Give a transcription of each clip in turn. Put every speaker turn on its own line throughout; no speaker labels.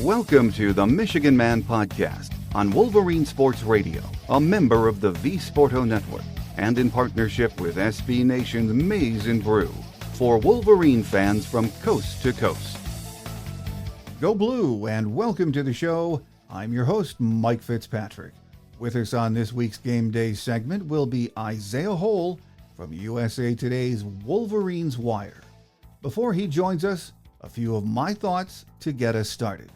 Welcome to the Michigan Man Podcast on Wolverine Sports Radio, a member of the V-Sporto Network, and in partnership with SB Nation's Maize and Brew, for Wolverine fans from coast to coast. Go Blue, and welcome to the show. I'm your host, Mike Fitzpatrick. With us on this week's Game Day segment will be Isaiah Hole from USA Today's Wolverines Wire. Before he joins us, a few of my thoughts to get us started.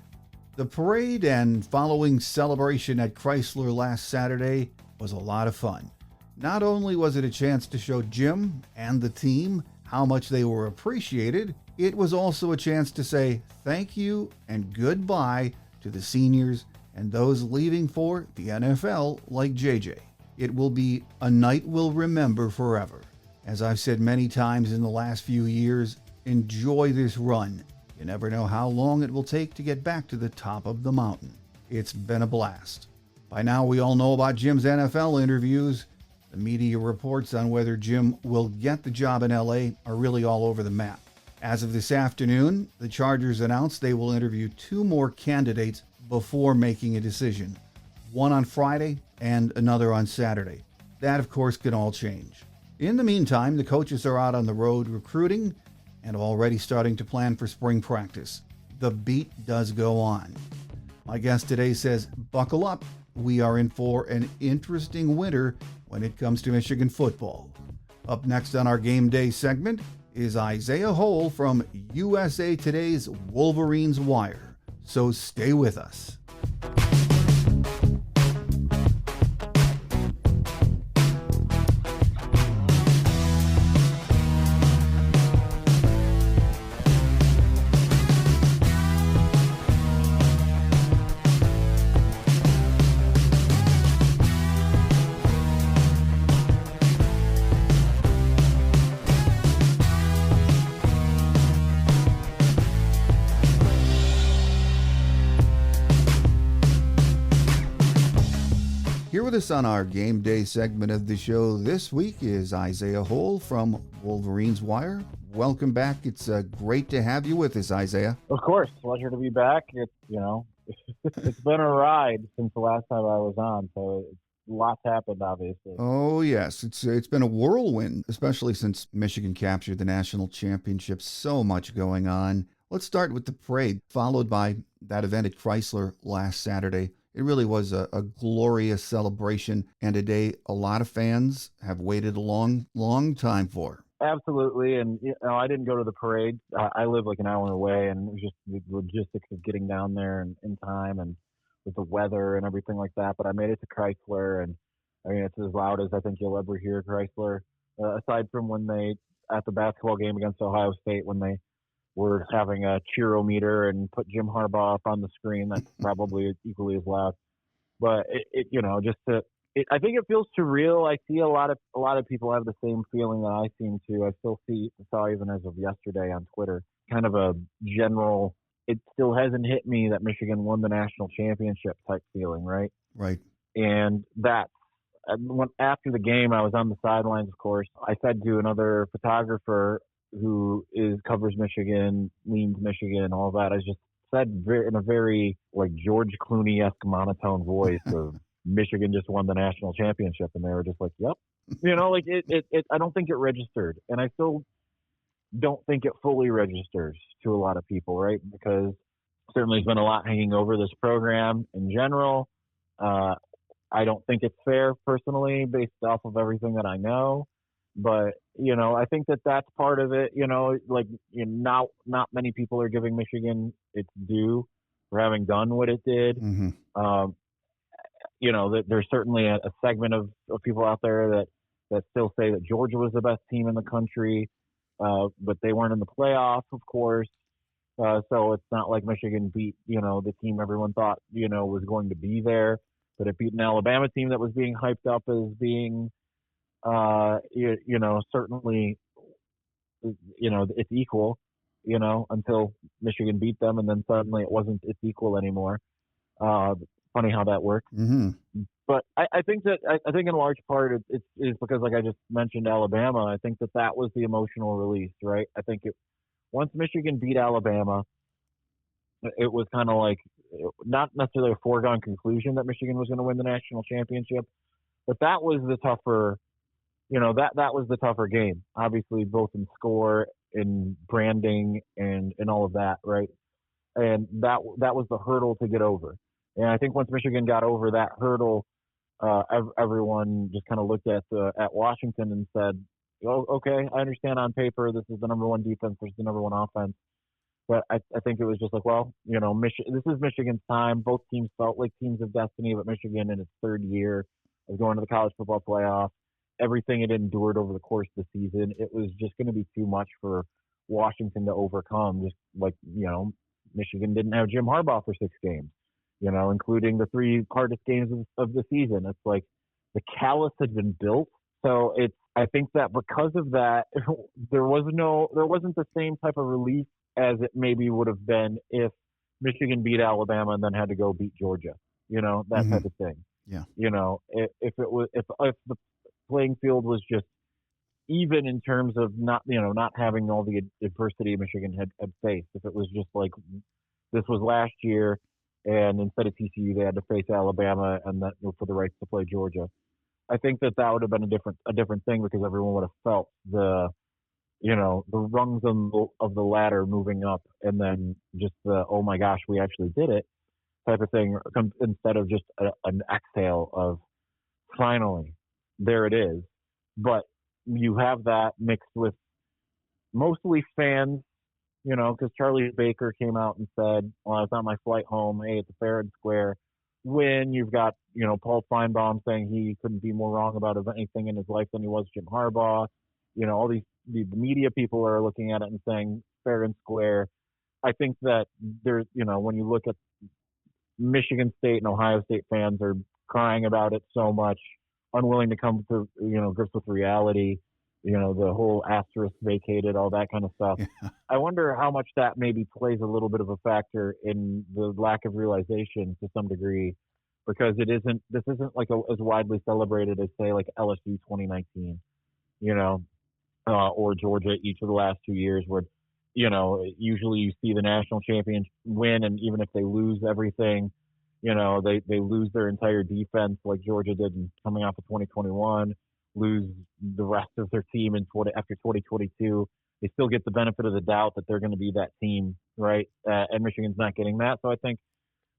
The parade and following celebration at Chrysler last Saturday was a lot of fun. Not only was it a chance to show Jim and the team how much they were appreciated, it was also a chance to say thank you and goodbye to the seniors and those leaving for the NFL like JJ. It will be a night we'll remember forever. As I've said many times in the last few years, enjoy this run. You never know how long it will take to get back to the top of the mountain. It's been a blast. By now, we all know about Jim's NFL interviews. The media reports on whether Jim will get the job in LA are really all over the map. As of this afternoon, the Chargers announced they will interview 2 more candidates before making a decision. One on Friday and another on Saturday. That, of course, can all change. In the meantime, the coaches are out on the road recruiting and already starting to plan for spring practice. The beat does go on. My guest today says, buckle up. We are in for an interesting winter when it comes to Michigan football. Up next on our Game Day segment is Isaiah Hole from USA Today's Wolverines Wire. So stay with us. Here with us on our Game Day segment of the show this week is Isaiah Hole from Wolverines Wire. Welcome back. It's great to have you with us, Isaiah.
Of course. Pleasure to be back. It's been a ride since the last time I was on, so lots happened, obviously.
Oh, yes. It's been a whirlwind, especially since Michigan captured the national championship. So much going on. Let's start with the parade, followed by that event at Chrysler last Saturday. It really was a glorious celebration and a day a lot of fans have waited a long, long time for.
Absolutely. And, I didn't go to the parade. I live like an hour away, and it was just the logistics of getting down there in time and with the weather and everything like that. But I made it to Chrysler, and I mean, it's as loud as I think you'll ever hear Chrysler, aside from when they, at the basketball game against Ohio State, when they were having a cheerometer and put Jim Harbaugh up on the screen. That's probably equally as loud. But I think it feels surreal. I see a lot of people have the same feeling that I seem to. I still saw even as of yesterday on Twitter, kind of a general, it still hasn't hit me that Michigan won the national championship type feeling, right?
Right.
And after the game, I was on the sidelines, of course. I said to another photographer who covers Michigan, leans Michigan, all that. I just said in a very like George Clooney-esque monotone voice of Michigan just won the national championship, and they were just like, "Yep," it. I don't think it registered, and I still don't think it fully registers to a lot of people, right? Because certainly there's been a lot hanging over this program in general. I don't think it's fair personally, based off of everything that I know. But, I think that's part of it, not many people are giving Michigan its due for having done what it did.
Mm-hmm.
There's certainly a segment of people out there that still say that Georgia was the best team in the country, but they weren't in the playoffs, of course. So it's not like Michigan beat, the team everyone thought, was going to be there. But it beat an Alabama team that was being hyped up as being certainly, it's equal, until Michigan beat them, and then suddenly it's equal anymore. Funny how that works.
Mm-hmm.
But I think in large part it's because, like I just mentioned, Alabama. I think that was the emotional release, right? I think once Michigan beat Alabama, it was kind of like not necessarily a foregone conclusion that Michigan was going to win the national championship, but that was the tougher, that was the tougher game, obviously, both in score, in branding, and all of that, right? And that was the hurdle to get over. And I think once Michigan got over that hurdle, everyone just kind of looked at Washington and said, "Oh, okay, I understand on paper this is the number one defense, this is the number one offense." But I think it was just like, well, this is Michigan's time. Both teams felt like teams of destiny, but Michigan in its third year of going to the college football playoff, everything it endured over the course of the season, it was just going to be too much for Washington to overcome. Just like, Michigan didn't have Jim Harbaugh for 6 games, including the 3 hardest games of the season. It's like the callus had been built. So I think that because of that, there wasn't the same type of relief as it maybe would have been if Michigan beat Alabama and then had to go beat Georgia, that type of thing.
Yeah.
If the playing field was just even in terms of not having all the adversity Michigan had faced, if it was just like this was last year and instead of TCU they had to face Alabama and that for the rights to play Georgia, I think that would have been a different thing because everyone would have felt the rungs of the ladder moving up, and then just the, oh my gosh, we actually did it type of thing, instead of just an exhale of finally, there it is. But you have that mixed with mostly fans, because Charlie Baker came out and said, well, I was on my flight home, hey, it's a fair and square win. You've got, Paul Feinbaum saying he couldn't be more wrong about anything in his life than he was Jim Harbaugh. All the media people are looking at it and saying fair and square. I think that there's, when you look at Michigan State and Ohio State fans are crying about it so much, unwilling to come to, grips with reality, the whole asterisk vacated, all that kind of stuff.
Yeah.
I wonder how much that maybe plays a little bit of a factor in the lack of realization to some degree, because this isn't like as widely celebrated as say like LSU 2019, or Georgia each of the last 2 years, where, usually you see the national champion win, and even if they lose everything, they lose their entire defense like Georgia did coming off of 2021, lose the rest of their team after 2022. They still get the benefit of the doubt that they're going to be that team, right? And Michigan's not getting that. So I think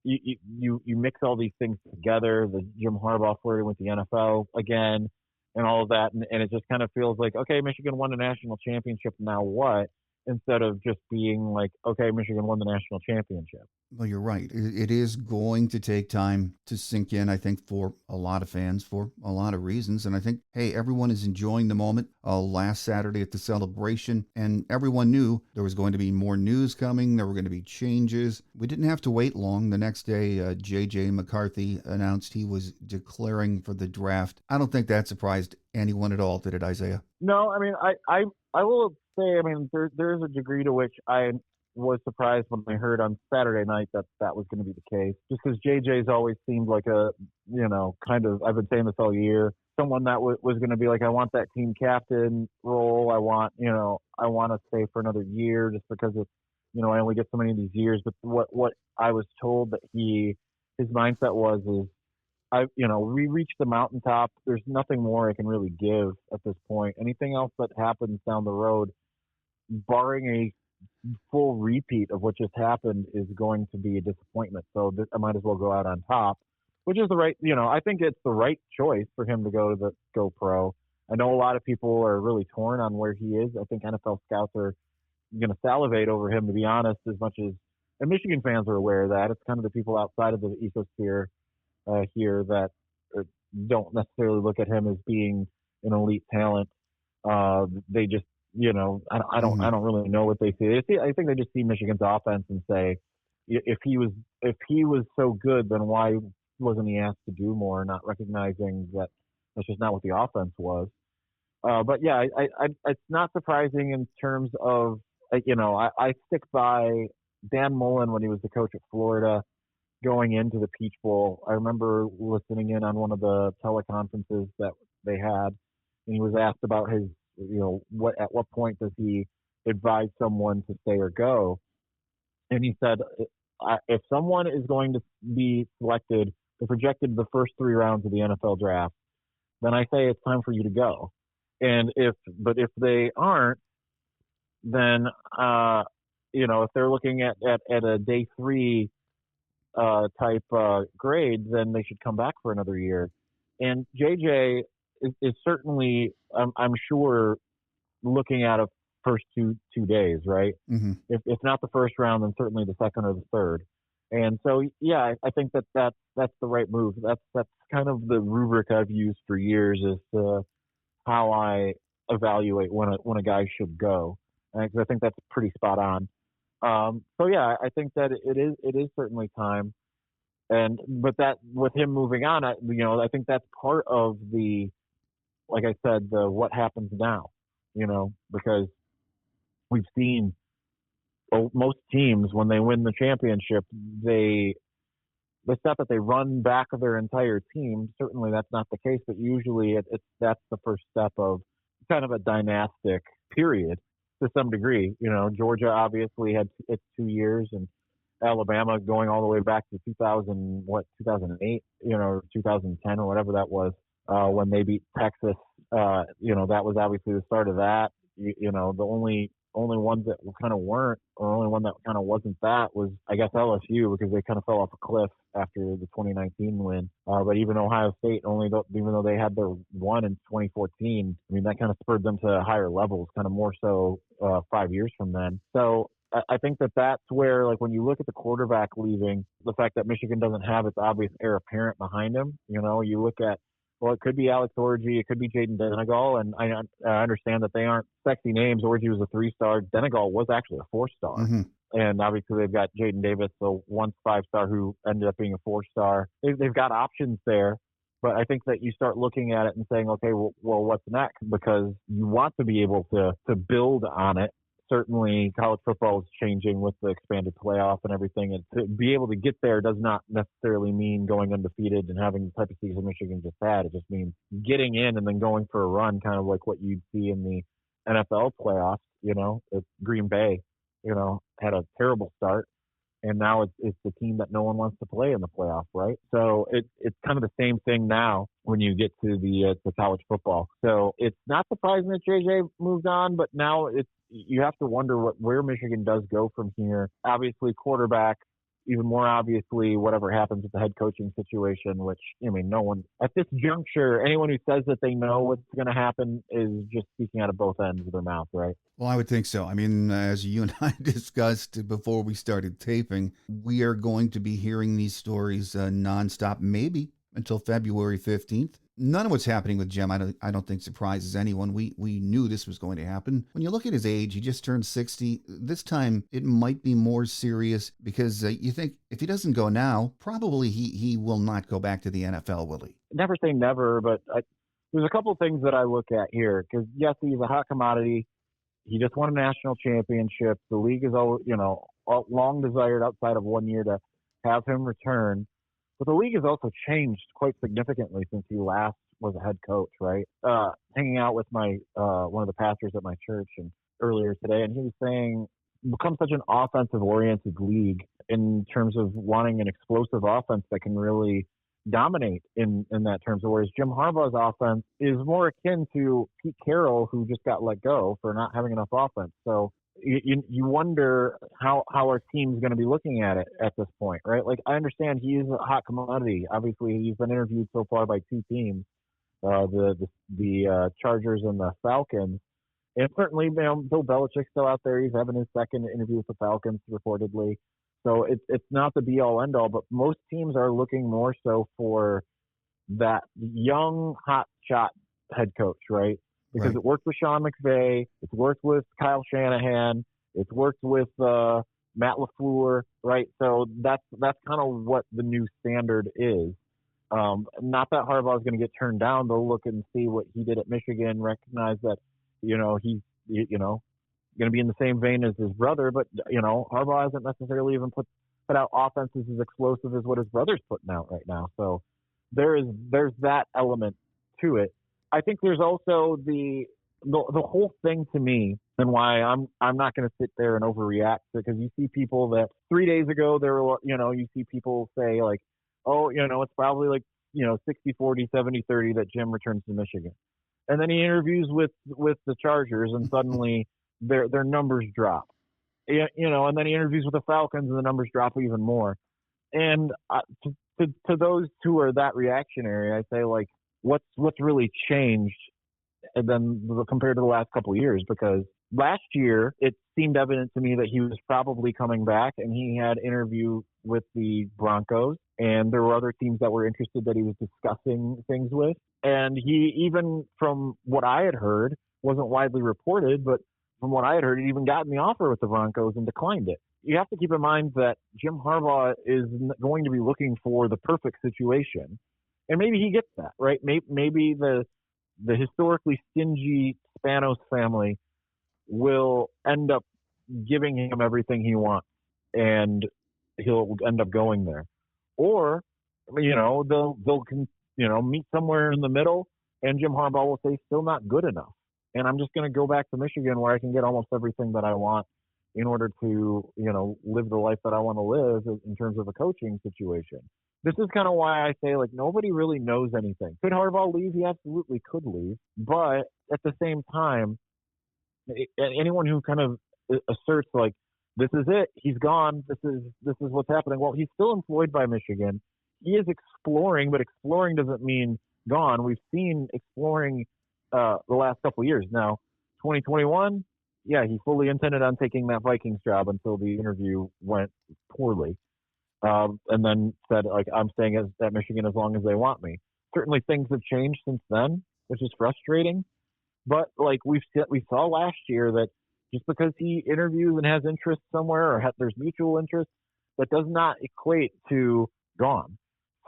you mix all these things together, the Jim Harbaugh flirting with the NFL again, and all of that, and it just kind of feels like, okay, Michigan won the national championship, now what? Instead of just being like, okay, Michigan won the national championship.
Well, you're right. It is going to take time to sink in, I think, for a lot of fans, for a lot of reasons. And I think, hey, everyone is enjoying the moment. Last Saturday at the celebration, and everyone knew there was going to be more news coming. There were going to be changes. We didn't have to wait long. The next day, J.J. McCarthy announced he was declaring for the draft. I don't think that surprised anyone at all, did it, Isaiah?
No, I mean, I will say, I mean, there's a degree to which I was surprised when I heard on Saturday night that was going to be the case, just because JJ's always seemed like a, kind of, I've been saying this all year, someone that was going to be like, I want that team captain role. I want to stay for another year just because it's, I only get so many of these years. But what I was told that his mindset was we reached the mountaintop. There's nothing more I can really give at this point. Anything else that happens down the road, barring a full repeat of what just happened, is going to be a disappointment. So I might as well go out on top, which is the right, I think it's the right choice for him to go pro. I know a lot of people are really torn on where he is. I think NFL scouts are going to salivate over him, to be honest, as much as, and Michigan fans are aware of that. It's kind of the people outside of the ecosphere here that don't necessarily look at him as being an elite talent. They just, I don't really know what they see. I think they just see Michigan's offense and say, if he was so good, then why wasn't he asked to do more? Not recognizing that that's just not what the offense was. But yeah, it's not surprising in terms of, I stick by Dan Mullen when he was the coach at Florida going into the Peach Bowl. I remember listening in on one of the teleconferences that they had, and he was asked about his, at what point does he advise someone to stay or go? And he said, if someone is going to be selected, or projected the first 3 rounds of the NFL draft, then I say it's time for you to go. And if they aren't, then if they're looking at a day 3 type grade, then they should come back for another year. And JJ is certainly, I'm sure, looking at a first two days, right?
Mm-hmm.
If not the first round, then certainly the second or the third. And so, yeah, I think that's the right move. That's kind of the rubric I've used for years as to how I evaluate when a guy should go. And I think that's pretty spot on. So yeah, I think that it is certainly time. But that with him moving on, I think that's part of the, like I said, the what happens now, because we've seen most teams when they win the championship, it's not that they run back their entire team. Certainly that's not the case, but usually that's the first step of kind of a dynastic period to some degree. Georgia obviously had its 2 years, and Alabama going all the way back to 2008, 2010 or whatever that was, when they beat Texas. That was obviously the start of that. The only ones that kind of weren't, or only one that kind of wasn't that was, I guess, LSU, because they kind of fell off a cliff after the 2019 win. But even Ohio State, even though they had their one in 2014, I mean, that kind of spurred them to higher levels, kind of more so 5 years from then. So I think that's where, like, when you look at the quarterback leaving, the fact that Michigan doesn't have its obvious heir apparent behind him, you look at, well, it could be Alex Orji, it could be Jaden Denegal, and I understand that they aren't sexy names. Orji was a 3-star. Denegal was actually a 4-star.
Mm-hmm.
And obviously they've got Jaden Davis, so once 5-star, who ended up being a 4-star. They've got options there. But I think that you start looking at it and saying, okay, well, what's next? Because you want to be able to build on it. Certainly college football is changing with the expanded playoff and everything. And to be able to get there does not necessarily mean going undefeated and having the type of season Michigan just had. It just means getting in and then going for a run, kind of like what you'd see in the NFL playoffs. Green Bay, had a terrible start. And now it's the team that no one wants to play in the playoff, right? So it's kind of the same thing now when you get to the college football. So it's not surprising that JJ moved on, but now you have to wonder where Michigan does go from here. Obviously, quarterback, even more obviously, whatever happens with the head coaching situation, which, no one at this juncture, anyone who says that they know what's going to happen is just speaking out of both ends of their mouth, right?
Well, I would think so. I mean, as you and I discussed before we started taping, we are going to be hearing these stories nonstop, maybe until February 15th. None of what's happening with Jim, I don't think surprises anyone. We knew this was going to happen. When you look at his age, he just turned 60. This time, it might be more serious because you think if he doesn't go now, probably he will not go back to the NFL, will he?
Never say never, but there's a couple of things that I look at here. Because, yes, he's a hot commodity. He just won a national championship. The league is, long desired outside of 1 year to have him return. But the league has also changed quite significantly since he last was a head coach, right? Hanging out with my one of the pastors at my church and earlier today, and he was saying, become such an offensive-oriented league in terms of wanting an explosive offense that can really dominate in that terms. Whereas Jim Harbaugh's offense is more akin to Pete Carroll, who just got let go for not having enough offense. So you wonder how our team's going to be looking at it at this point, right? Like, I understand he is a hot commodity. Obviously, he's been interviewed so far by 2 teams, the Chargers and the Falcons. And certainly, Bill Belichick's still out there. He's having his second interview with the Falcons, reportedly. So it's not the be-all, end-all, but most teams are looking more so for that young, hot shot head coach, right? Because It worked with Sean McVay, it's worked with Kyle Shanahan, it's worked with Matt LaFleur, right? So that's kind of what the new standard is. Not that Harbaugh is going to get turned down. They'll look and see what he did at Michigan, recognize that, he's, going to be in the same vein as his brother, but, Harbaugh hasn't necessarily even put out offenses as explosive as what his brother's putting out right now. So there's that element to it. I think there's also the whole thing to me and why I'm not going to sit there and overreact, because you see people that 3 days ago there were, you see people say like, oh, it's probably like 60-40, 70-30 that Jim returns to Michigan, and then he interviews with the Chargers and suddenly their numbers drop, and then he interviews with the Falcons and the numbers drop even more. And to those who are that reactionary, I say, like, what's really changed than compared to the last couple of years? Because last year it seemed evident to me that he was probably coming back, and he had interview with the Broncos, and there were other teams that were interested that he was discussing things with. And he, even from what I had heard, wasn't widely reported, but from what I had heard, he even gotten the offer with the Broncos and declined it. You have to keep in mind that Jim Harbaugh is going to be looking for the perfect situation, and maybe he gets that, right? Maybe the historically stingy Spanos family will end up giving him everything he wants, and he'll end up going there. Or, they'll meet somewhere in the middle, and Jim Harbaugh will say, still not good enough, and I'm just going to go back to Michigan where I can get almost everything that I want in order to, live the life that I want to live in terms of a coaching situation. This is kind of why I say, like, nobody really knows anything. Could Harbaugh leave? He absolutely could leave. But at the same time, anyone who kind of asserts, like, this is it, he's gone, this is what's happening. Well, he's still employed by Michigan. He is exploring, but exploring doesn't mean gone. We've seen exploring the last couple of years. Now, 2021, yeah, he fully intended on taking that Vikings job until the interview went poorly. And then said, like, I'm staying at Michigan as long as they want me. Certainly things have changed since then, which is frustrating. But, like, we saw last year that just because he interviews and has interest somewhere, or there's mutual interest, that does not equate to gone.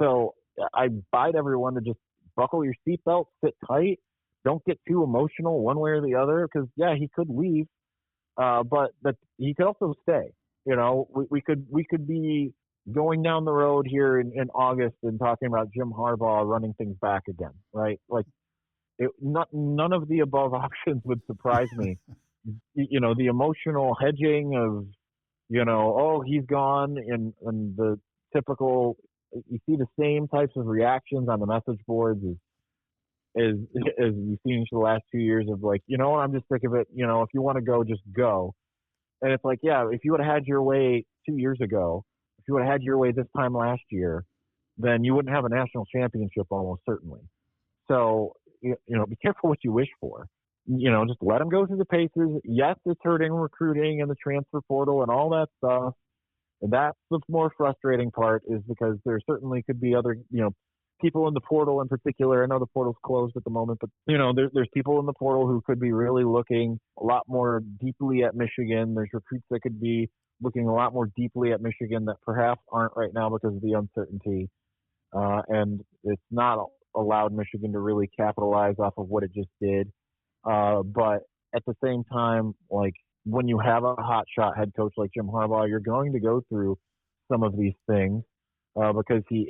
So I bide everyone to just buckle your seatbelt, sit tight, don't get too emotional one way or the other, because, yeah, he could leave, but he could also stay. We could be going down the road here in August and talking about Jim Harbaugh running things back again, right? Like, none of the above options would surprise me. The emotional hedging of, oh, he's gone, and the typical, you see the same types of reactions on the message boards as we've seen for the last 2 years of, like, I'm just sick of it. If you want to go, just go. And it's like, yeah, if you would have had your way 2 years ago, if you would have had your way this time last year, then you wouldn't have a national championship, almost certainly. So, be careful what you wish for. Just let him go through the paces. Yes, it's hurting recruiting and the transfer portal and all that stuff. And that's the more frustrating part, is because there certainly could be other, people in the portal in particular. I know the portal's closed at the moment, but, there's people in the portal who could be really looking a lot more deeply at Michigan. There's recruits that could be looking a lot more deeply at Michigan that perhaps aren't right now because of the uncertainty. And it's not allowed Michigan to really capitalize off of what it just did. But at the same time, like, when you have a hotshot head coach like Jim Harbaugh, you're going to go through some of these things because he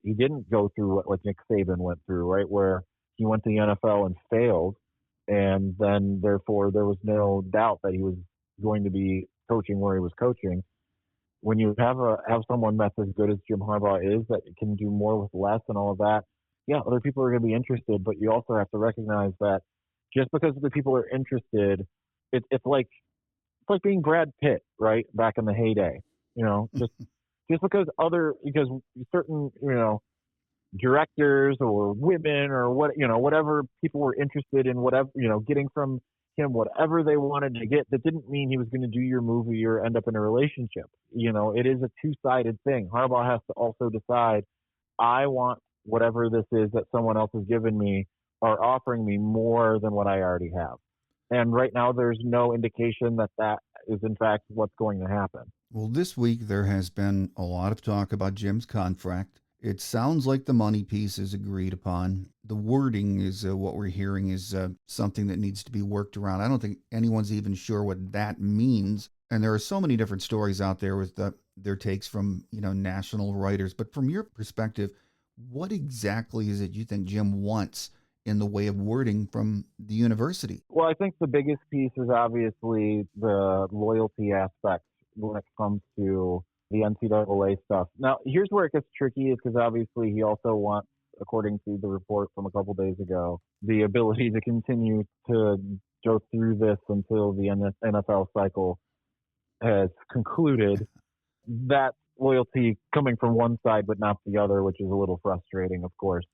didn't go through what, like, Nick Saban went through, right, where he went to the NFL and failed, and then therefore there was no doubt that he was going to be coaching where he was coaching. When you have someone that's as good as Jim Harbaugh is, that can do more with less and all of that, yeah, other people are going to be interested, but you also have to recognize that just because the people are interested, it's like being Brad Pitt, right, back in the heyday. Just because certain, directors or women or whatever people were interested in, whatever, getting from him whatever they wanted to get, that didn't mean he was going to do your movie or end up in a relationship. It is a two-sided thing. Harbaugh has to also decide, I want whatever this is that someone else has given me or offering me more than what I already have. And right now there's no indication that is in fact what's going to happen.
Well, this week there has been a lot of talk about Jim's contract. It sounds like the money piece is agreed upon. The wording is what we're hearing is something that needs to be worked around. I don't think anyone's even sure what that means. And there are so many different stories out there with their takes from, national writers. But from your perspective, what exactly is it you think Jim wants in the way of wording from the university.
Well, I think the biggest piece is obviously the loyalty aspect when it comes to the NCAA stuff. Now, here's where it gets tricky is because obviously he also wants, according to the report from a couple days ago, the ability to continue to go through this until the NFL cycle has concluded. That loyalty coming from one side but not the other, which is a little frustrating, of course.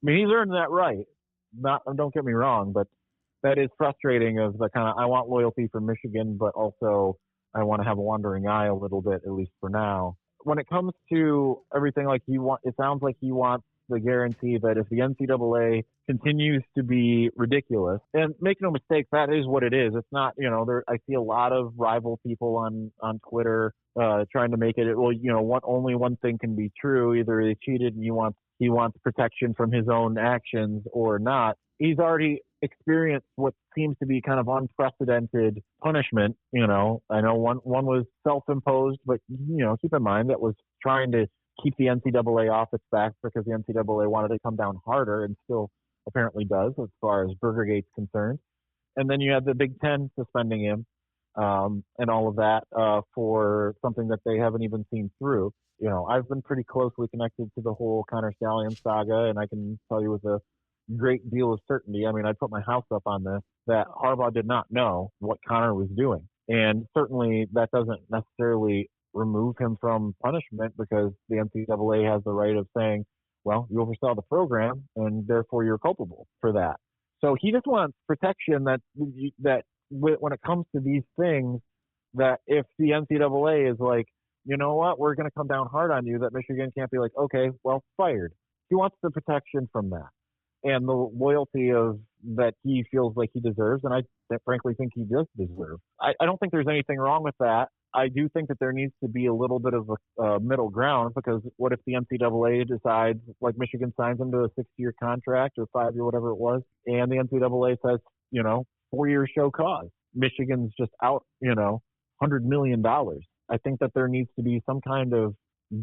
I mean, he's earned that right. Don't get me wrong, but that is frustrating of the kind of, I want loyalty from Michigan, but also I want to have a wandering eye a little bit, at least for now. When it comes to everything, like it sounds like he wants the guarantee that if the NCAA continues to be ridiculous, and make no mistake, that is what it is. It's not, I see a lot of rival people on Twitter trying to make it, only one thing can be true. Either they cheated and he wants protection from his own actions or not. He's already experienced what seems to be kind of unprecedented punishment. I know one was self-imposed, but keep in mind that was trying to keep the NCAA off its back because the NCAA wanted to come down harder and still apparently does as far as Burgergate's concerned. And then you had the Big Ten suspending him and all of that for something that they haven't even seen through. I've been pretty closely connected to the whole Connor Stallion saga, and I can tell you with a great deal of certainty, I mean, I'd put my house up on this, that Harbaugh did not know what Connor was doing. And certainly that doesn't necessarily remove him from punishment because the NCAA has the right of saying, well, you oversaw the program and therefore you're culpable for that. So he just wants protection that when it comes to these things, that if the NCAA is like, you know what, we're going to come down hard on you, that Michigan can't be like, okay, well, fired. He wants the protection from that and the loyalty of that he feels like he deserves, and I frankly think he does deserve. I don't think there's anything wrong with that. I do think that there needs to be a little bit of a middle ground, because what if the NCAA decides, like Michigan signs him to a 6-year contract or 5-year, whatever it was, and the NCAA says, 4 years show cause. Michigan's just out, $100 million. I think that there needs to be some kind of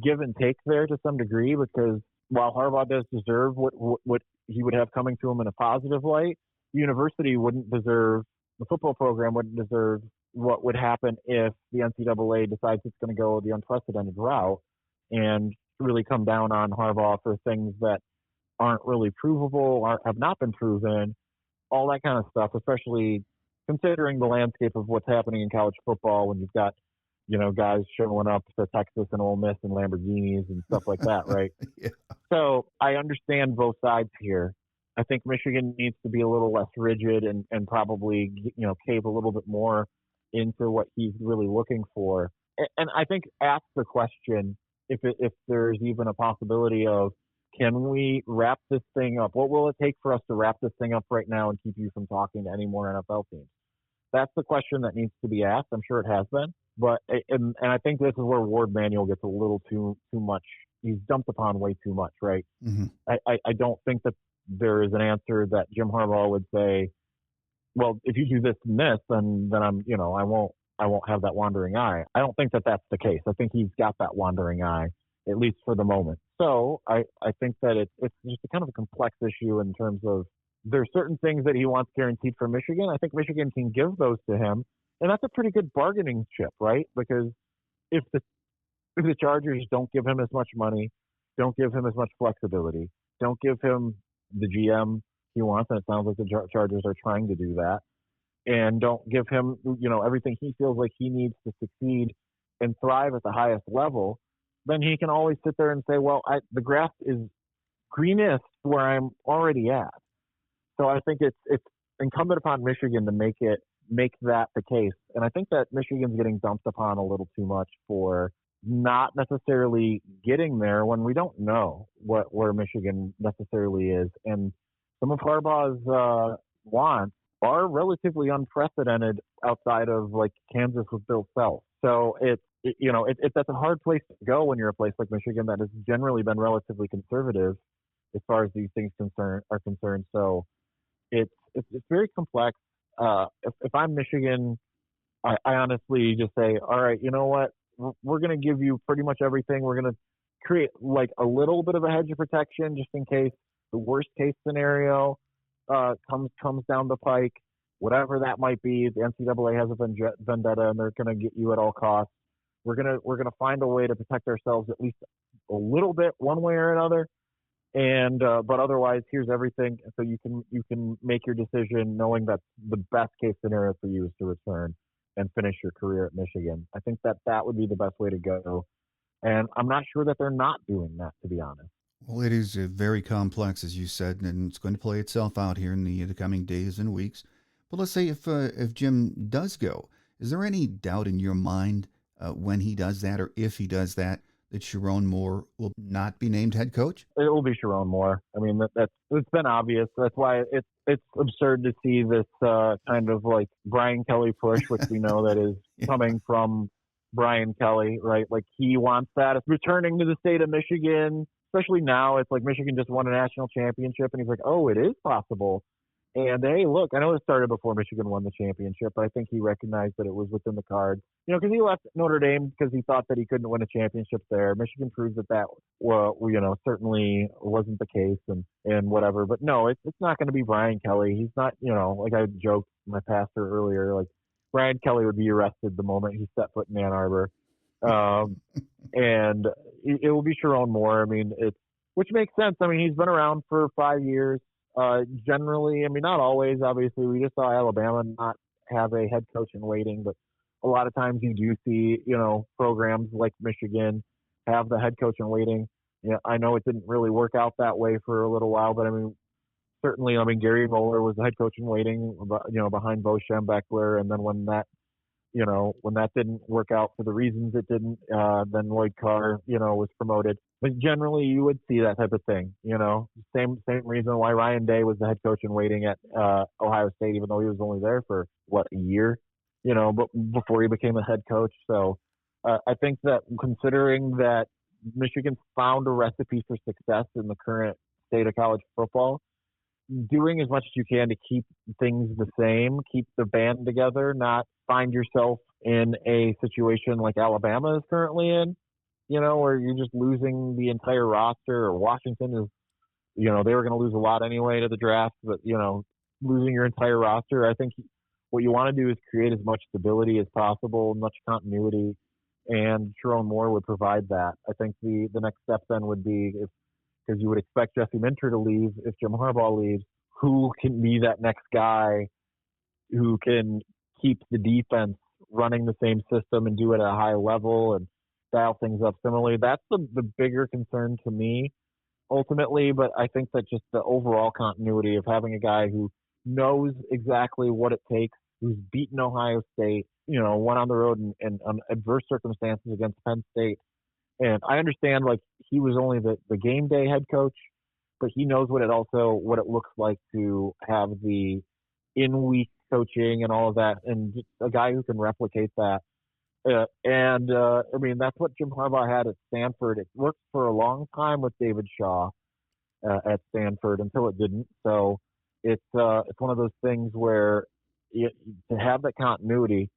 give and take there to some degree, because while Harbaugh does deserve what he would have coming to him in a positive light, the university wouldn't deserve, the football program wouldn't deserve what would happen if the NCAA decides it's going to go the unprecedented route and really come down on Harbaugh for things that aren't really provable or have not been proven, all that kind of stuff, especially considering the landscape of what's happening in college football when you've got, guys showing up to Texas and Ole Miss and Lamborghinis and stuff like that, right?
Yeah.
So I understand both sides here. I think Michigan needs to be a little less rigid and probably, cave a little bit more into what he's really looking for. And I think ask the question if there's even a possibility of, can we wrap this thing up? What will it take for us to wrap this thing up right now and keep you from talking to any more NFL teams? That's the question that needs to be asked. I'm sure it has been. But and I think this is where Ward Manuel gets a little too much. He's dumped upon way too much, right?
Mm-hmm.
I don't think that there is an answer that Jim Harbaugh would say, well, if you do this and this, then I'm, I won't have that wandering eye. I don't think that that's the case. I think he's got that wandering eye, at least for the moment. So I think that it's just a kind of a complex issue in terms of there's certain things that he wants guaranteed for Michigan. I think Michigan can give those to him, and that's a pretty good bargaining chip, right? Because if the Chargers don't give him as much money, don't give him as much flexibility, don't give him the GM he wants, and it sounds like the Chargers are trying to do that, and don't give him, everything he feels like he needs to succeed and thrive at the highest level, then he can always sit there and say, well, the grass is greenest where I'm already at. So I think it's incumbent upon Michigan to make that the case. And I think that Michigan's getting dumped upon a little too much for not necessarily getting there when we don't know where Michigan necessarily is. And some of Harbaugh's wants are relatively unprecedented outside of like Kansas with Bill Self. So that's a hard place to go when you're a place like Michigan that has generally been relatively conservative as far as these things are concerned. So it's very complex. If I'm Michigan, I honestly just say, all right, you know what? We're going to give you pretty much everything. We're going to create like a little bit of a hedge of protection just in case the worst case scenario comes down the pike, whatever that might be. The NCAA has a vendetta, and they're going to get you at all costs. We're gonna find a way to protect ourselves at least a little bit, one way or another. And but otherwise, here's everything. So you can make your decision knowing that the best case scenario for you is to return and finish your career at Michigan. I think that would be the best way to go. And I'm not sure that they're not doing that, to be honest.
Well, it is very complex, as you said, and it's going to play itself out here in the coming days and weeks. But let's say if Jim does go, is there any doubt in your mind when he does that, or if he does that, that Sharon Moore will not be named head coach?
It will be Sharon Moore. I mean, it's been obvious. That's why it's absurd to see this kind of like Brian Kelly push, which we know that is coming from Brian Kelly, right? Like he wants that. It's returning to the state of Michigan, especially now. It's like Michigan just won a national championship, and he's like, oh, it is possible. And hey, look, I know it started before Michigan won the championship, but I think he recognized that it was within the cards. You know, because he left Notre Dame because he thought that he couldn't win a championship there. Michigan proved that certainly wasn't the case and whatever. But no, it's not going to be Brian Kelly. He's not, like I joked to my pastor earlier, like Brian Kelly would be arrested the moment he stepped foot in Ann Arbor. And it will be Sharon Moore. I mean, which makes sense. I mean, he's been around for 5 years. Generally, I mean, not always, obviously. We just saw Alabama not have a head coach in waiting, but a lot of times you do see, programs like Michigan have the head coach in waiting. I know it didn't really work out that way for a little while, but I mean, certainly, Gary Moeller was the head coach in waiting, behind Bo Schembechler, and then when that didn't work out for the reasons it didn't, then Lloyd Carr, was promoted. But generally, you would see that type of thing, Same reason why Ryan Day was the head coach in waiting at Ohio State, even though he was only there for, a year, but before he became a head coach. So I think that considering that Michigan found a recipe for success in the current state of college football, doing as much as you can to keep things the same, keep the band together, not find yourself in a situation like Alabama is currently in, where you're just losing the entire roster, or Washington is, they were going to lose a lot anyway to the draft, but, losing your entire roster, I think what you want to do is create as much stability as possible, much continuity, and Sharon Moore would provide that. I think the next step then would be, because you would expect Jesse Minter to leave if Jim Harbaugh leaves, who can be that next guy who can keep the defense running the same system and do it at a high level and dial things up similarly. That's the bigger concern to me ultimately, but I think that just the overall continuity of having a guy who knows exactly what it takes, who's beaten Ohio State, went on the road and adverse circumstances against Penn State. And I understand, like, he was only the game day head coach, but he knows what it looks like to have the in-week coaching and all of that, and just a guy who can replicate that. I mean, that's what Jim Harbaugh had at Stanford. It worked for a long time with David Shaw at Stanford until it didn't. So it's one of those things where to have that continuity,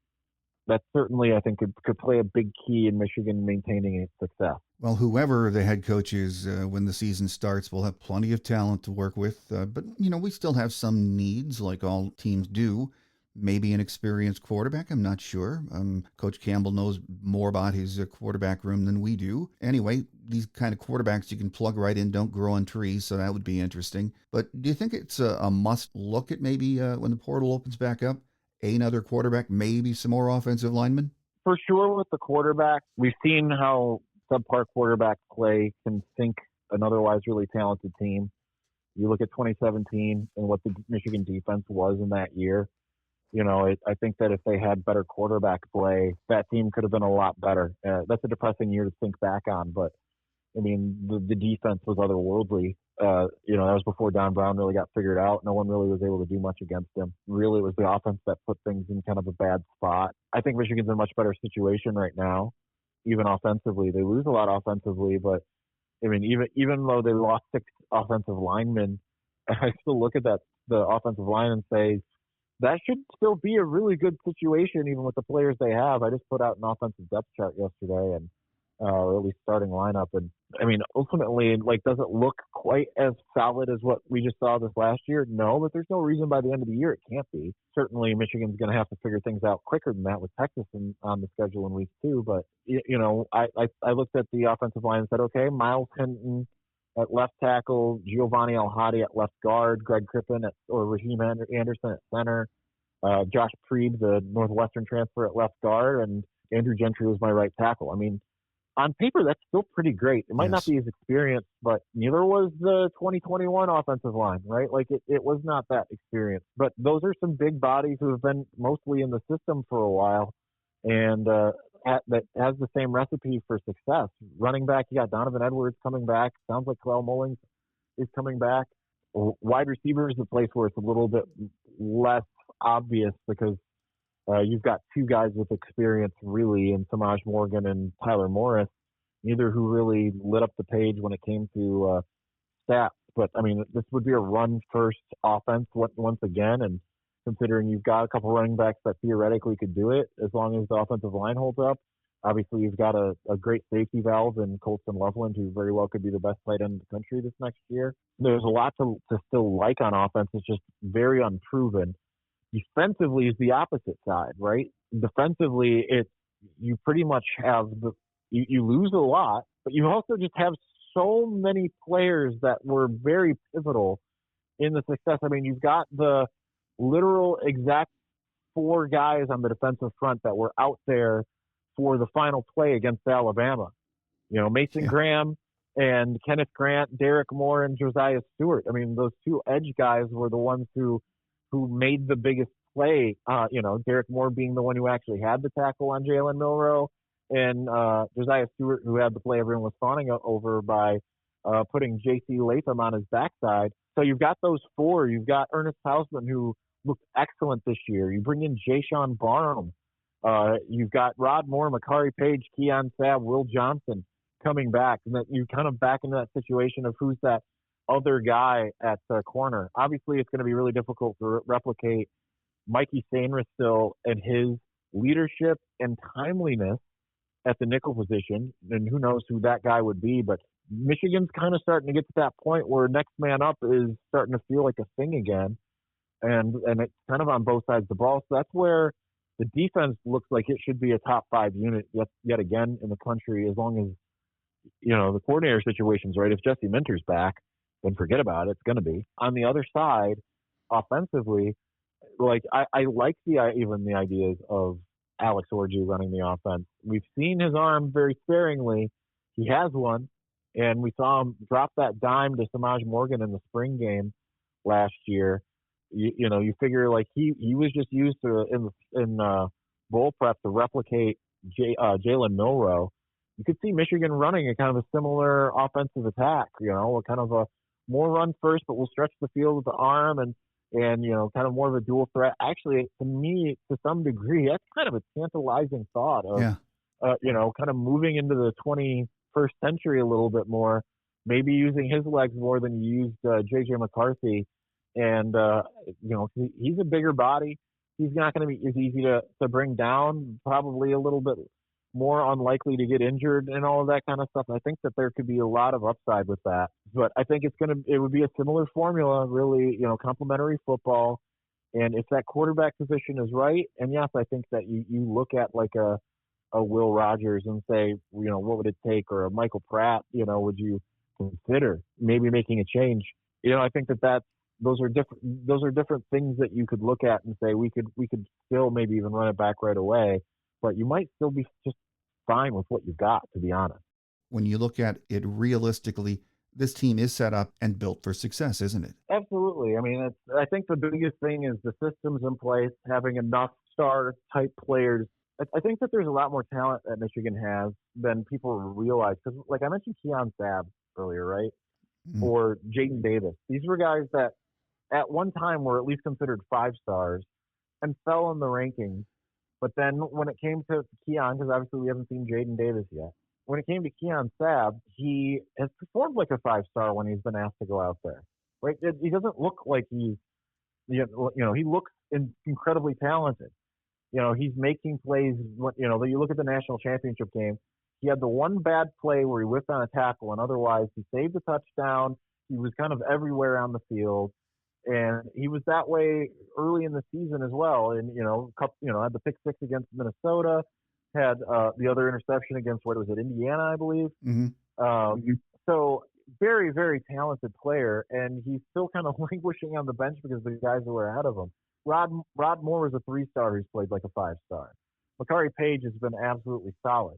that certainly, I think, could play a big key in Michigan maintaining its success.
Well, whoever the head coach is when the season starts will have plenty of talent to work with. But, we still have some needs, like all teams do. Maybe an experienced quarterback, I'm not sure. Coach Campbell knows more about his quarterback room than we do. Anyway, these kind of quarterbacks you can plug right in, don't grow on trees, so that would be interesting. But do you think it's a must look at maybe when the portal opens back up? Another quarterback, maybe some more offensive linemen?
For sure with the quarterback, we've seen how subpar quarterback play can sink an otherwise really talented team. You look at 2017 and what the Michigan defense was in that year. I think that if they had better quarterback play, that team could have been a lot better. That's a depressing year to think back on, but I mean, the defense was otherworldly. That was before Don Brown really got figured out. No one really was able to do much against him. Really, it was the offense that put things in kind of a bad spot. I think Michigan's in a much better situation right now, even offensively. They lose a lot offensively, but I mean, even though they lost 6 offensive linemen, I still look at the offensive line and say, that should still be a really good situation, even with the players they have. I just put out an offensive depth chart yesterday, and or at least starting lineup, and I mean, ultimately, like, does it look quite as solid as what we just saw this last year? No, but there's no reason by the end of the year it can't be. Certainly, Michigan's going to have to figure things out quicker than that with Texas on the schedule in week 2. But, I looked at the offensive line and said, okay, Miles Hinton at left tackle, Giovanni Alhadi at left guard, Greg Crippen or Raheem Anderson at center, Josh Preeb, the Northwestern transfer, at left guard, and Andrew Gentry was my right tackle. I mean, on paper, that's still pretty great. It might not be as experienced, but neither was the 2021 offensive line, right? Like, it was not that experienced. But those are some big bodies who have been mostly in the system for a while, and that has the same recipe for success. Running back, you got Donovan Edwards coming back. Sounds like Khalil Mullings is coming back. Wide receiver is the place where it's a little bit less obvious because you've got two guys with experience, really, in Samaj Morgan and Tyler Morris, neither who really lit up the page when it came to stats. But, I mean, this would be a run-first offense once again, and considering you've got a couple running backs that theoretically could do it as long as the offensive line holds up. Obviously, you've got a great safety valve in Colston Loveland, who very well could be the best tight end in the country this next year. There's a lot to still like on offense. It's just very unproven. Defensively is the opposite side, right? Defensively, you pretty much have you lose a lot, but you also just have so many players that were very pivotal in the success. I mean, you've got the literal exact 4 guys on the defensive front that were out there for the final play against Alabama. Mason Graham and Kenneth Grant, Derek Moore, and Josiah Stewart. I mean, those 2 edge guys were the ones who made the biggest play, Derek Moore being the one who actually had the tackle on Jalen Milroe, and Josiah Stewart, who had the play everyone was fawning over by putting J.C. Latham on his backside. So you've got those 4. You've got Ernest Hausman, who looked excellent this year. You bring in Jayshon Barham. You've got Rod Moore, Makari Page, Keon Sabb, Will Johnson coming back. And that you kind of back into that situation of who's that other guy at the corner. Obviously, it's going to be really difficult to replicate Mikey Sainristil still and his leadership and timeliness at the nickel position. And who knows who that guy would be. But Michigan's kind of starting to get to that point where next man up is starting to feel like a thing again. And it's kind of on both sides of the ball. So that's where the defense looks like it should be a top 5 unit yet again in the country, as long as, the coordinator situation's right. If Jesse Minter's back, then forget about it. It's going to be. On the other side, offensively, like I like the ideas of Alex Orji running the offense. We've seen his arm very sparingly. He has one, and we saw him drop that dime to Samaj Morgan in the spring game last year. You figure like he was just used to in bowl prep to replicate Jalen Milroe. You could see Michigan running a kind of a similar offensive attack. Kind of a more run first, but we'll stretch the field with the arm and kind of more of a dual threat. Actually, to me, to some degree, that's kind of a tantalizing thought of kind of moving into the 21st century a little bit more, maybe using his legs more than you used J.J. McCarthy. And, he's a bigger body. He's not going to be as easy to bring down, probably a little bit more unlikely to get injured and all of that kind of stuff. I think that there could be a lot of upside with that. But I think it would be a similar formula, really, complementary football. And if that quarterback position is right, and yes, I think that you look at like a Will Rogers and say, what would it take? Or a Michael Pratt, would you consider maybe making a change? I think those are different things that you could look at and say we could still maybe even run it back right away, but you might still be just fine with what you've got, to be honest.
When you look at it realistically, this team is set up and built for success, isn't it?
Absolutely. I mean, I think the biggest thing is the systems in place, having enough star-type players. I think that there's a lot more talent that Michigan has than people realize. Because, like I mentioned, Keon Sabb earlier, right? Mm-hmm. Or Jaden Davis. These were guys that at one time were at least considered 5 stars and fell in the rankings. But then when it came to Keon, because obviously we haven't seen Jaden Davis yet, when it came to Keon Sabb, he has performed like a 5-star when he's been asked to go out there. Right? He doesn't look like he looks incredibly talented. He's making plays. You look at the national championship game, He had the one bad play where he whipped on a tackle, and otherwise he saved a touchdown. He was kind of everywhere on the field, and he was that way early in the season as well. And had the pick six against Minnesota, had the other interception against Indiana, I believe. So very, very talented player, and he's still kind of languishing on the bench because the guys who are ahead of him. Rod Moore was a 3-star who's played like a 5-star. Makari Page has been absolutely solid.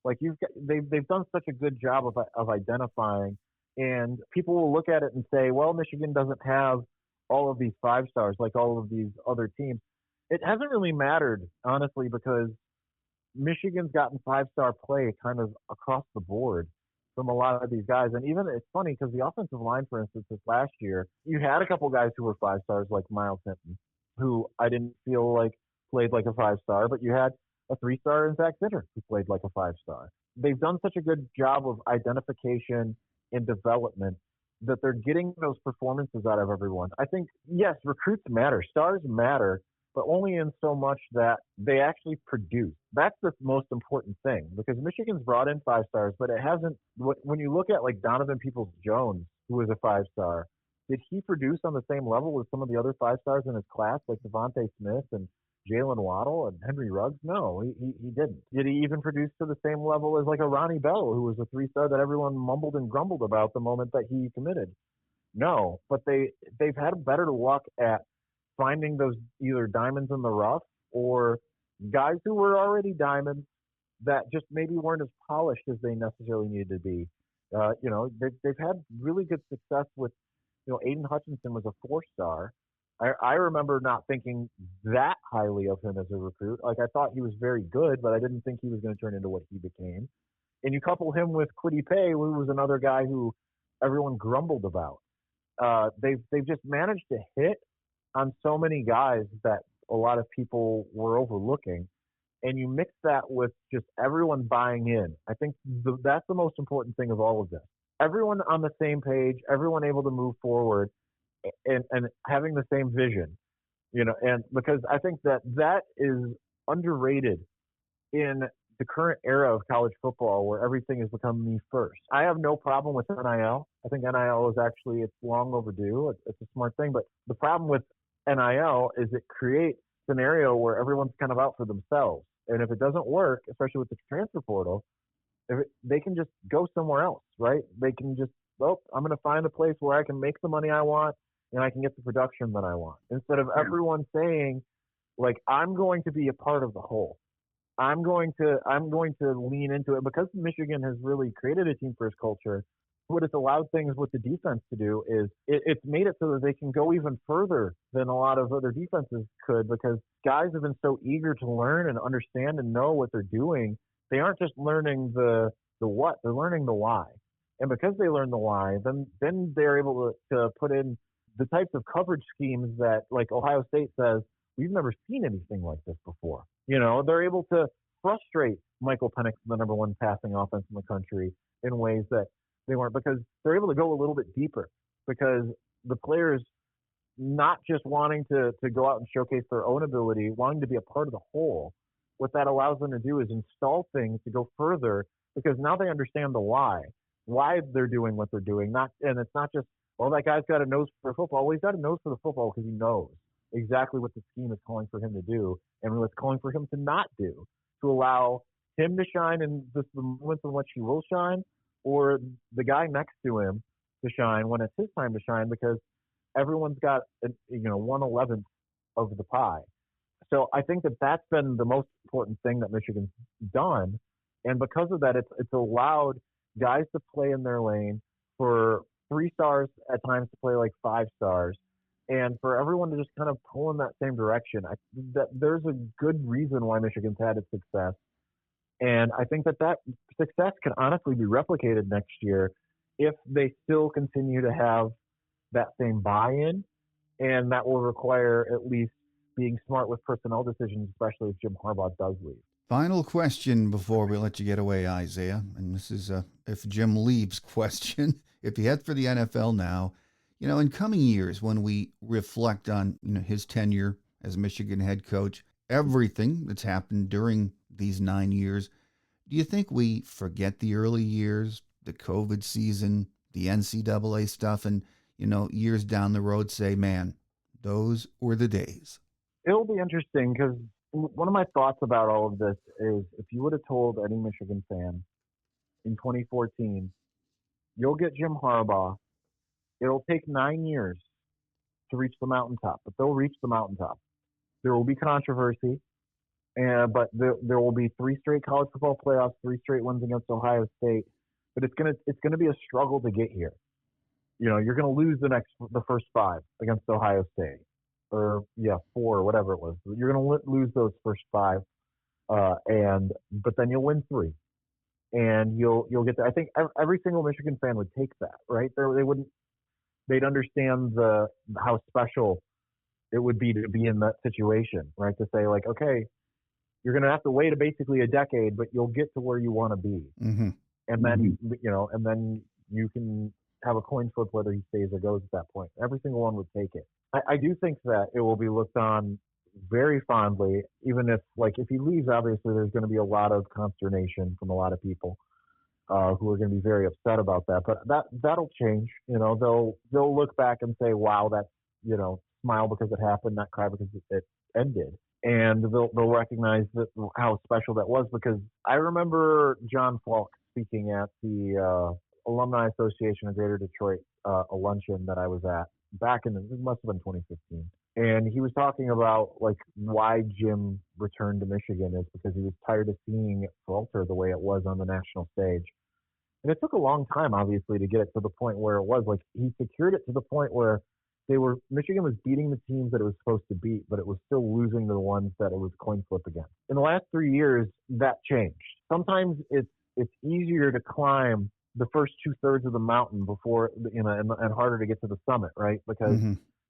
Like they've done such a good job of identifying, and people will look at it and say, well, Michigan doesn't have all of these 5-stars like all of these other teams. It hasn't really mattered, honestly, because Michigan's gotten 5-star play kind of across the board from a lot of these guys. And even it's funny because the offensive line, for instance, this last year, you had a couple guys who were 5-stars like Miles Hinton, who I didn't feel like played like a 5-star, but you had a 3-star in Zach Zitter who played like a 5-star. They've done such a good job of identification and development that they're getting those performances out of everyone. I think, yes, recruits matter. Stars matter, but only in so much that they actually produce. That's the most important thing, because Michigan's brought in 5-stars, but it hasn't. When you look at like Donovan Peoples-Jones, who was a 5-star, did he produce on the same level as some of the other 5-stars in his class, like Devontae Smith and Jalen Waddle and Henry Ruggs? No, he didn't. Did he even produce to the same level as like a Ronnie Bell, who was a 3-star that everyone mumbled and grumbled about the moment that he committed? No, but they've had better luck at finding those either diamonds in the rough or guys who were already diamonds that just maybe weren't as polished as they necessarily needed to be. They've had really good success with, Aiden Hutchinson was a 4-star. I remember not thinking that highly of him as a recruit. Like, I thought he was very good, but I didn't think he was going to turn into what he became. And you couple him with Kwity Paye, who was another guy who everyone grumbled about. They've just managed to hit on so many guys that a lot of people were overlooking. And you mix that with just everyone buying in. I think that's the most important thing of all of this. Everyone on the same page, everyone able to move forward and having the same vision, and because I think that is underrated in the current era of college football where everything has become me first. I have no problem with NIL. I think NIL is actually, it's long overdue. It's a smart thing. But the problem with NIL is it creates a scenario where everyone's kind of out for themselves. And if it doesn't work, especially with the transfer portal, they can just go somewhere else, right? They can just, I'm going to find a place where I can make the money I want and I can get the production that I want. Instead of everyone saying, like, I'm going to be a part of the whole. I'm going to lean into it, because Michigan has really created a team first culture. What it's allowed things with the defense to do is it's made it so that they can go even further than a lot of other defenses could, because guys have been so eager to learn and understand and know what they're doing. They aren't just learning the what, they're learning the why. And because they learn the why, then they're able to put in the types of coverage schemes that, like Ohio State says, we've never seen anything like this before. They're able to frustrate Michael Penix, the number one passing offense in the country, in ways that they weren't, because they're able to go a little bit deeper, because the players not just wanting to go out and showcase their own ability, wanting to be a part of the whole. What that allows them to do is install things to go further, because now they understand the why they're doing what they're doing. And it's not just, well, that guy's got a nose for football. Well, he's got a nose for the football because he knows exactly what the scheme is calling for him to do and what's calling for him to not do, to allow him to shine in the moments in which he will shine, or the guy next to him to shine when it's his time to shine, because everyone's got 1/11th of the pie. So I think that's been the most important thing that Michigan's done, and because of that, it's allowed guys to play in their lane, for 3-stars at times to play like 5-stars, and for everyone to just kind of pull in that same direction. That there's a good reason why Michigan's had its success. And I think that success can honestly be replicated next year if they still continue to have that same buy-in, and that will require at least being smart with personnel decisions, especially if Jim Harbaugh does leave.
Final question before we let you get away, Isaiah, and this is a if Jim leaves question. If you head for the NFL now, in coming years when we reflect on his tenure as Michigan head coach, everything that's happened during these 9 years, Do you think we forget the early years, the COVID season, the NCAA stuff, and, years down the road say, man, those were the days?
It'll be interesting because one of my thoughts about all of this is if you would have told any Michigan fan in 2014, you'll get Jim Harbaugh, it'll take 9 years to reach the mountaintop, but they'll reach the mountaintop. There will be controversy, but there will be 3 straight college football playoffs, 3 straight wins against Ohio State. But it's gonna be a struggle to get here. You're gonna lose the first 5 against Ohio State, or 4, whatever it was. You're gonna lose those first 5, but then you'll win 3, and you'll get there. I think every single Michigan fan would take that, right? They'd understand how special it would be to be in that situation, right? To say like, okay, you're going to have to wait basically a decade, but you'll get to where you want to be.
Mm-hmm.
And then, and then you can have a coin flip whether he stays or goes at that point. Every single one would take it. I do think that it will be looked on very fondly, even if he leaves, obviously there's going to be a lot of consternation from a lot of people who are going to be very upset about that. But that'll change. They'll look back and say, wow, that's, smile because it happened, not cry because it ended. And they'll recognize how special that was, because I remember John Falk speaking at the Alumni Association of Greater Detroit, a luncheon that I was at back it must have been 2015. And he was talking about why Jim returned to Michigan is because he was tired of seeing it falter the way it was on the national stage. And it took a long time, obviously, to get it to the point where it was. He secured it to the point where Michigan was beating the teams that it was supposed to beat, but it was still losing to the ones that it was coin flip against. In the last 3 years, that changed. Sometimes it's easier to climb the first 2/3 of the mountain before, and harder to get to the summit, right? Because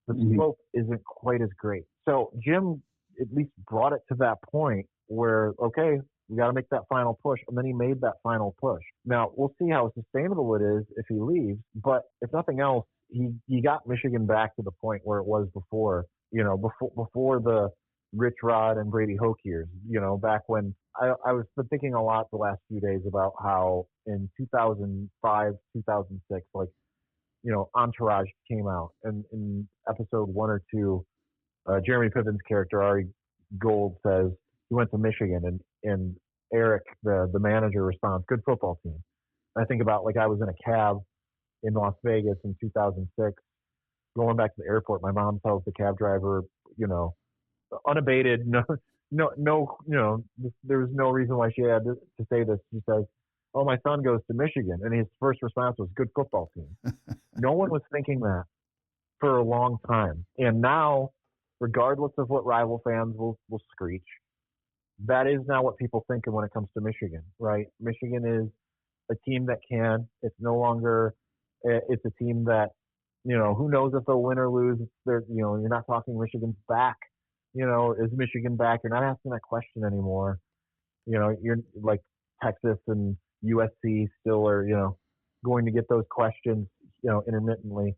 the slope isn't quite as great. So Jim at least brought it to that point where, okay, we got to make that final push. And then he made that final push. Now, we'll see how sustainable it is if he leaves. But if nothing else, he got Michigan back to the point where it was before the Rich Rod and Brady Hoke years, back when I was thinking a lot the last few days about how in 2005, 2006, Entourage came out, and in episode 1 or 2, Jeremy Piven's character, Ari Gold, says he went to Michigan, and Eric, the manager, responds, "Good football team." And I think about I was in a cab in Las Vegas in 2006, going back to the airport. My mom tells the cab driver, unabated, there was no reason why she had to say this. She says, "Oh, my son goes to Michigan," and his first response was, "Good football team." No one was thinking that for a long time, and now, regardless of what rival fans will screech, that is now what people think when it comes to Michigan, right? Michigan is a team that can. It's no longer. It's a team that, who knows if they'll win or lose. You're not talking Michigan's back. Is Michigan back? You're not asking that question anymore. You're like Texas and USC still are, going to get those questions, intermittently.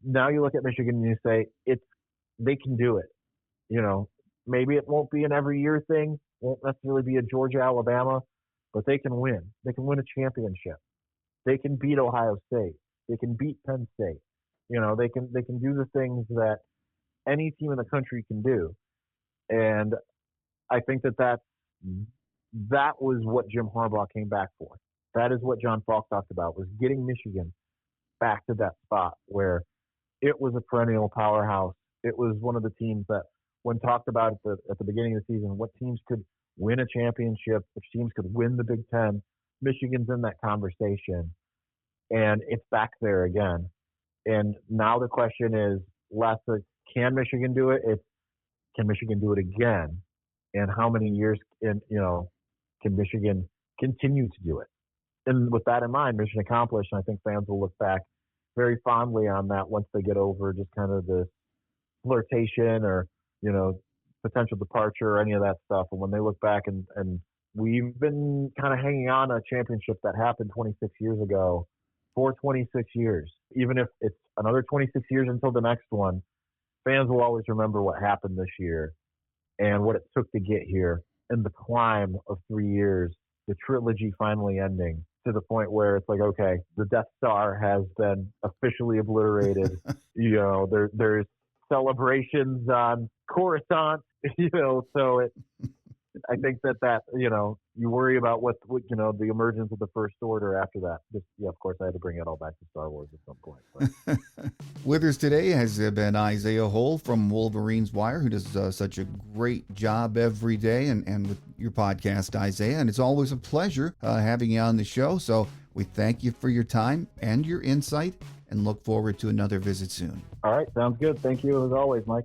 Now you look at Michigan and you say they can do it. Maybe it won't be an every year thing. Won't necessarily be a Georgia, Alabama, but they can win. They can win a championship. They can beat Ohio State. They can beat Penn State. They can do the things that any team in the country can do. And I think that was what Jim Harbaugh came back for. That is what John Falk talked about, was getting Michigan back to that spot where it was a perennial powerhouse. It was one of the teams that, when talked about at the beginning of the season, what teams could win a championship, which teams could win the Big Ten, Michigan's in that conversation, and it's back there again. And now the question is less of can Michigan do it? It's can Michigan do it again? And how many years can Michigan continue to do it? And with that in mind, mission accomplished. And I think fans will look back very fondly on that once they get over just kind of the flirtation or, potential departure or any of that stuff. And when they look back and we've been kind of hanging on a championship that happened 26 years ago for 26 years. Even if it's another 26 years until the next one, fans will always remember what happened this year and what it took to get here and the climb of 3 years the trilogy finally ending to the point where it's like, okay, the Death Star has been officially obliterated. There's celebrations on Coruscant, so I think that you worry about what the emergence of the First Order after that. Of course, I had to bring it all back to Star Wars at some point. But.
With us today has been Isaiah Hole from Wolverines Wire, who does such a great job every day and with your podcast, Isaiah. And it's always a pleasure having you on the show. So we thank you for your time and your insight and look forward to another visit soon.
All right, sounds good. Thank you as always, Mike.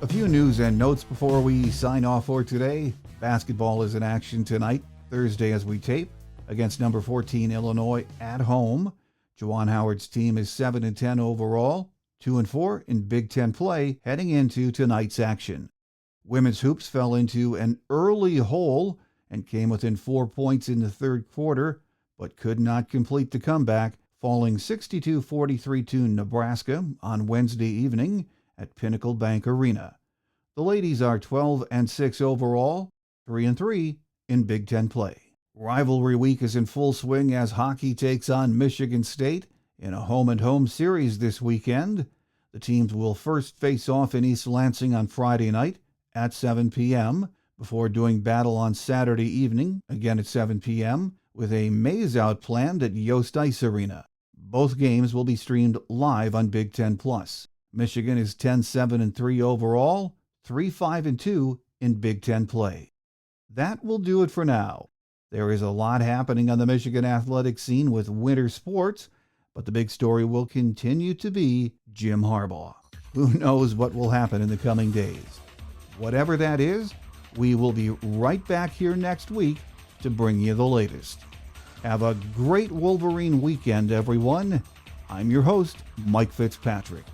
A few news and notes before we sign off for today. Basketball is in action tonight, Thursday as we tape, against number 14 Illinois at home. Juwan Howard's team is 7-10 overall, 2-4 in Big Ten play heading into tonight's action. Women's hoops fell into an early hole and came within 4 points in the third quarter, but could not complete the comeback, falling 62-43 to Nebraska on Wednesday evening at Pinnacle Bank Arena. The ladies are 12-6 overall, 3-3 in Big Ten play. Rivalry week is in full swing as hockey takes on Michigan State in a home-and-home series this weekend. The teams will first face off in East Lansing on Friday night at 7 p.m. before doing battle on Saturday evening, again at 7 p.m., with a maze-out planned at Yost Ice Arena. Both games will be streamed live on Big Ten Plus. Michigan is 10-7-3 overall, 3-5-2 in Big Ten play. That will do it for now. There is a lot happening on the Michigan athletic scene with winter sports, but the big story will continue to be Jim Harbaugh. Who knows what will happen in the coming days? Whatever that is, we will be right back here next week to bring you the latest. Have a great Wolverine weekend, everyone. I'm your host, Mike Fitzpatrick.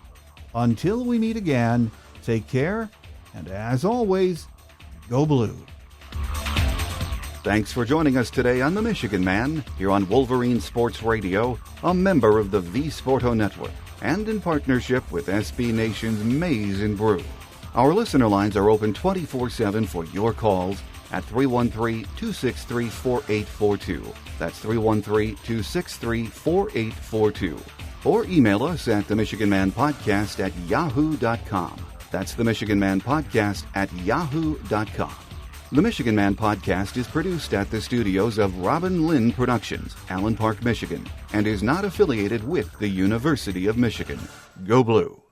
Until we meet again, take care, and as always, go blue.
Thanks for joining us today on The Michigan Man, here on Wolverine Sports Radio, a member of the V Sporto Network, and in partnership with SB Nation's Maize and Brew. Our listener lines are open 24/7 for your calls at 313-263-4842. That's 313-263-4842. Or email us at themichiganmanpodcast@yahoo.com. That's themichiganmanpodcast@yahoo.com. The Michigan Man Podcast is produced at the studios of Robin Lynn Productions, Allen Park, Michigan, and is not affiliated with the University of Michigan. Go Blue!